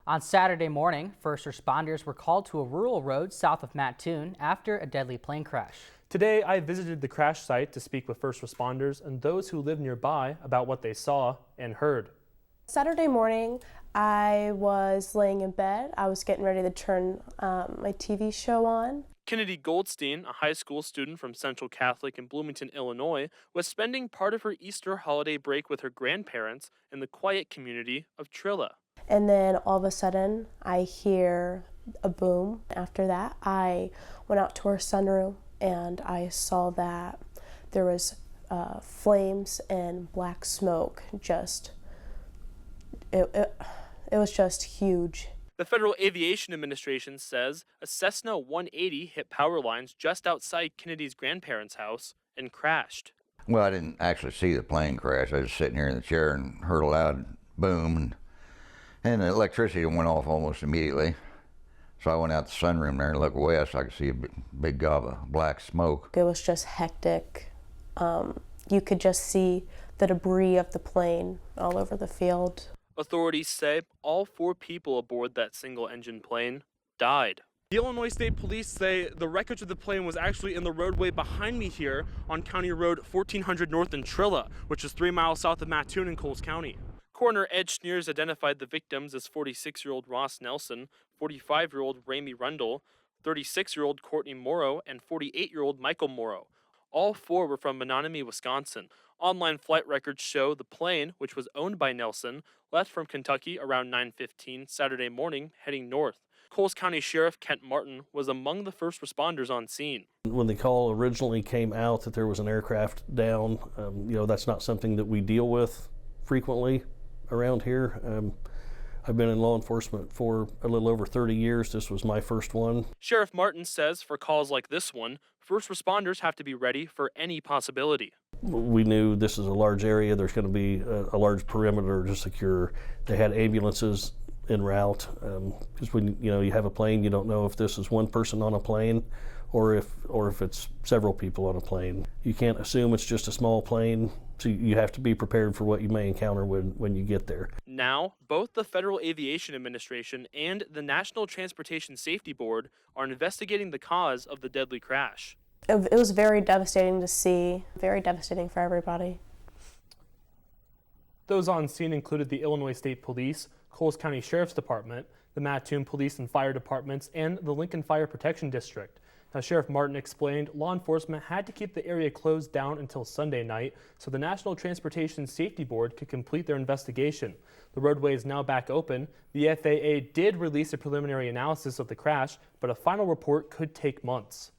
On Saturday morning, first responders were called to a rural road south of Mattoon after a deadly plane crash. Today, I visited the crash site to speak with first responders and those who live nearby about what they saw and heard. Saturday morning, I was laying in bed. I was getting ready to turn my TV show on. Kennedy Goldstein, a high school student from Central Catholic in Bloomington, Illinois, was spending part of her Easter holiday break with her grandparents in the quiet community of Trilla. And then all of a sudden, I hear a boom. After that, I went out to our sunroom and I saw that there was flames and black smoke. It was just huge. The Federal Aviation Administration says a Cessna 180 hit power lines just outside Kennedy's grandparents' house and crashed. Well, I didn't actually see the plane crash. I was sitting here in the chair and heard a loud boom, and the electricity went off almost immediately. So I went out the sunroom there and looked west. I could see a big gob of black smoke. It was just hectic. You could just see the debris of the plane all over the field. Authorities say all 4 people aboard that single-engine plane died. The Illinois State Police say the wreckage of the plane was actually in the roadway behind me here on County Road 1400 North in Trilla, which is 3 miles south of Mattoon in Coles County. Coroner Ed Schneers identified the victims as 46-year-old Ross Nelson, 45-year-old Ramey Rundle, 36-year-old Courtney Morrow, and 48-year-old Michael Morrow. All 4 were from Menominee, Wisconsin. Online flight records show the plane, which was owned by Nelson, left from Kentucky around 9:15 Saturday morning, heading north. Coles County Sheriff Kent Martin was among the first responders on scene. When the call originally came out that there was an aircraft down, that's not something that we deal with frequently around here. I've been in law enforcement for a little over 30 years. This was my first one. Sheriff Martin says for calls like this one, first responders have to be ready for any possibility. We knew this is a large area. There's going to be a large perimeter to secure. They had ambulances en route because when you have a plane, you don't know if this is one person on a plane or if it's several people on a plane. You can't assume it's just a small plane, so you have to be prepared for what you may encounter when you get there. Now, both the Federal Aviation Administration and the National Transportation Safety Board are investigating the cause of the deadly crash. It was very devastating to see, very devastating for everybody. Those on scene included the Illinois State Police, Coles County Sheriff's Department, the Mattoon Police and Fire Departments, and the Lincoln Fire Protection District. Now, Sheriff Martin explained law enforcement had to keep the area closed down until Sunday night so the National Transportation Safety Board could complete their investigation. The roadway is now back open. The FAA did release a preliminary analysis of the crash, but a final report could take months.